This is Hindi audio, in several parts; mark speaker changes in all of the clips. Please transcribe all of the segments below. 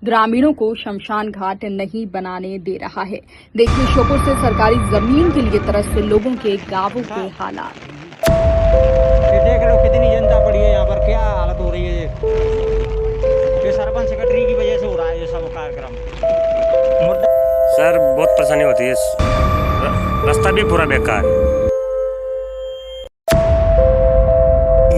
Speaker 1: ग्रामीणों को शमशान घाट नहीं बनाने दे रहा है। देखिए श्योपुर से सरकारी जमीन के लिए तरस से लोगों के गांवों के हालात।
Speaker 2: ये देख रहे हो कितनी जनता पड़ी है यहाँ पर, क्या हालत हो रही है। ये सरपंच सेक्रेटरी की वजह से हो रहा है ये सब कार्यक्रम।
Speaker 3: सर बहुत परेशानी होती है, रास्ता भी पूरा बेकार है।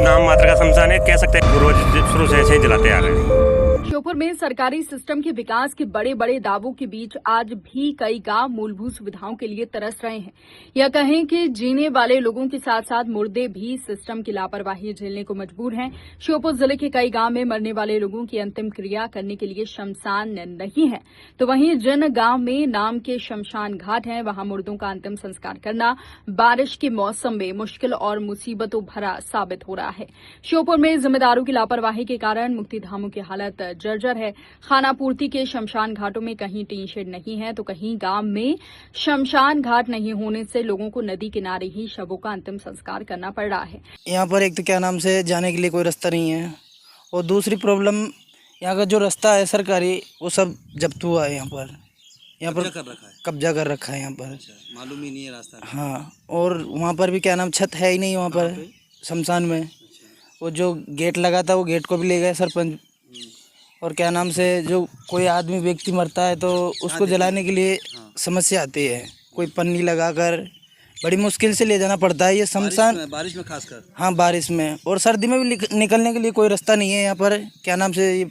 Speaker 3: नाम मात्र का शमशान है, कह सकते हैं पूर्वज शुरू से ऐसे ही जलाते आ रहे हैं।
Speaker 1: श्योपुर में सरकारी सिस्टम के विकास के बड़े बड़े दावों के बीच आज भी कई गांव मूलभूत सुविधाओं के लिए तरस रहे हैं। या कहें कि जीने वाले लोगों के साथ साथ मुर्दे भी सिस्टम की लापरवाही झेलने को मजबूर हैं। श्योपुर जिले के कई गांव में मरने वाले लोगों की अंतिम क्रिया करने के लिए शमशान नहीं है, तो वहीं जिन गांव में नाम के शमशान घाट हैं वहां मुर्दों का अंतिम संस्कार करना बारिश के मौसम में मुश्किल और मुसीबतों भरा साबित हो रहा है। श्योपुर में जिम्मेदारों की लापरवाही के कारण मुक्तिधामों की हालत जर्जर है। खानापूर्ति के शमशान घाटों में कहीं टीन शेड नहीं है, तो कहीं गांव में शमशान घाट नहीं होने से लोगों को नदी किनारे ही शवों का अंतिम संस्कार करना पड़ रहा है।
Speaker 4: यहाँ पर एक तो क्या नाम से जाने के लिए कोई रास्ता नहीं है, और दूसरी प्रॉब्लम यहाँ का जो रास्ता है सरकारी वो सब जब्त हुआ है। यहाँ पर कब्जा कर रखा है यहाँ पर।
Speaker 5: अच्छा, मालूम ही नहीं है रास्ता।
Speaker 4: हाँ, और वहाँ पर भी क्या नाम छत है ही नहीं वहाँ पर शमशान में।
Speaker 5: अच्छा।
Speaker 4: वो जो गेट लगा था वो गेट को भी ले गए सरपंच। और क्या नाम से जो कोई आदमी व्यक्ति मरता है तो उसको जलाने के लिए समस्या आती है, कोई पन्नी लगाकर बड़ी मुश्किल से ले जाना पड़ता है ये शमशान।
Speaker 5: बारिश में खासकर।
Speaker 4: हाँ, बारिश में और सर्दी में भी निकलने के लिए कोई रास्ता नहीं है यहाँ पर। क्या नाम से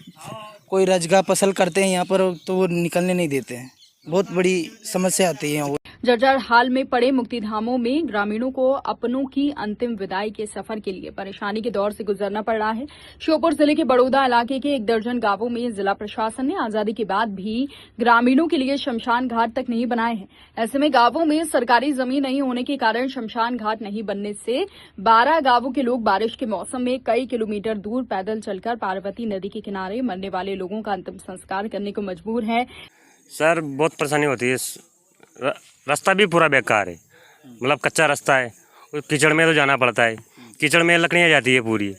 Speaker 4: कोई रजगा पसल करते हैं यहाँ पर तो वो निकलने नहीं देते हैं, बहुत बड़ी समस्या आती है।
Speaker 1: जर्जर हाल में पड़े मुक्तिधामों में ग्रामीणों को अपनों की अंतिम विदाई के सफर के लिए परेशानी के दौर से गुजरना पड़ रहा है। श्योपुर जिले के बड़ौदा इलाके के 1 दर्जन गांवों में जिला प्रशासन ने आजादी के बाद भी ग्रामीणों के लिए शमशान घाट तक नहीं बनाए हैं। ऐसे में गांवों में सरकारी जमीन नहीं होने के कारण शमशान घाट नहीं बनने से 12 गांवों के लोग बारिश के मौसम में कई किलोमीटर दूर पैदल चलकर पार्वती नदी के किनारे मरने वाले लोगों का अंतिम संस्कार करने को मजबूर है।
Speaker 3: सर बहुत परेशानी होती है, रास्ता भी पूरा बेकार है, मतलब कच्चा रास्ता है, कीचड़ में तो जाना पड़ता है, कीचड़ में लकड़ियाँ जाती है पूरी।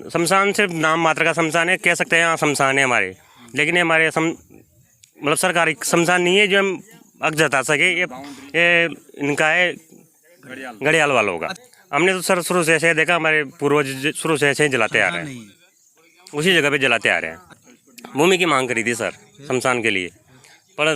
Speaker 3: शमशान सिर्फ नाम मात्र का शमशान है, कह सकते हैं यहाँ शमशान है हमारे, लेकिन ये हमारे मतलब सरकारी शमशान नहीं है जो हम अग जता सके। ये इनका है घड़ियाल वालों का। हमने तो सर शुरू से ऐसे देखा, हमारे पूर्वज शुरू से ऐसे ही जलाते आ रहे हैं, उसी जगह पे जलाते आ रहे हैं। भूमि की मांग करी थी सर शमशान के लिए, पर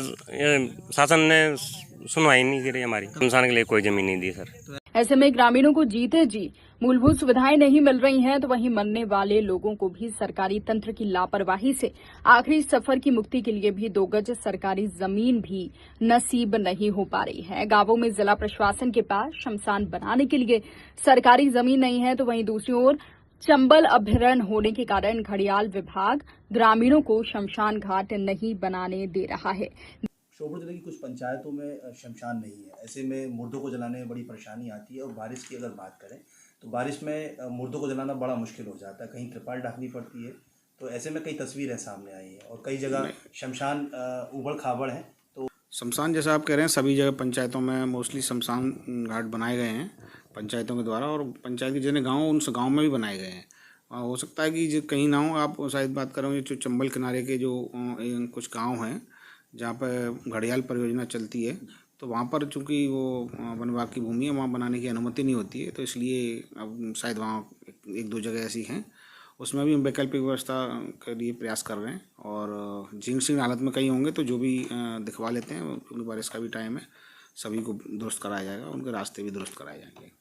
Speaker 3: शासन ने सुनवाई नहीं करी, हमारी शमशान के लिए कोई जमीन नहीं दी सर।
Speaker 1: ऐसे में ग्रामीणों को जीते जी मूलभूत सुविधाएं नहीं मिल रही हैं, तो वहीं मरने वाले लोगों को भी सरकारी तंत्र की लापरवाही से आखिरी सफर की मुक्ति के लिए भी 2 गज सरकारी जमीन भी नसीब नहीं हो पा रही है। गांवों में जिला प्रशासन के पास शमशान बनाने के लिए सरकारी जमीन नहीं है, तो वहीं दूसरी ओर चंबल अभयारण्य होने के कारण घड़ियाल विभाग ग्रामीणों को शमशान घाट नहीं बनाने दे रहा है।
Speaker 5: श्योपुर जिले की कुछ पंचायतों में शमशान नहीं है, ऐसे में मुर्दों को जलाने में बड़ी परेशानी आती है। और बारिश की अगर बात करें तो बारिश में मुर्दों को जलाना बड़ा मुश्किल हो जाता है, कहीं त्रिपाल ढकनी पड़ती है। तो ऐसे में कई तस्वीरें सामने आई हैं और कई जगह शमशान उबड़ खाबड़ हैं। तो
Speaker 6: शमशान जैसा आप कह रहे हैं, सभी जगह पंचायतों में मोस्टली शमशान घाट बनाए गए हैं पंचायतों के द्वारा, और पंचायत के जितने गाँव उन गाँव में भी बनाए गए हैं। हो सकता है कि जो कहीं ना हो, आप शायद बात कर रहे हो जो चंबल किनारे के जो कुछ गांव हैं जहाँ पर घड़ियाल परियोजना चलती है, तो वहाँ पर चूँकि वो वन विभाग की भूमि है, वहाँ बनाने की अनुमति नहीं होती है, तो इसलिए अब शायद वहाँ 1-2 जगह ऐसी हैं, उसमें भी हम वैकल्पिक व्यवस्था के लिए प्रयास कर रहे हैं। और जीर्ण हालत में कहीं होंगे तो जो भी दिखवा लेते हैं, क्योंकि बारिश का भी टाइम है, सभी को दुरुस्त कराया जाएगा, उनके रास्ते भी दुरुस्त कराए जाएंगे।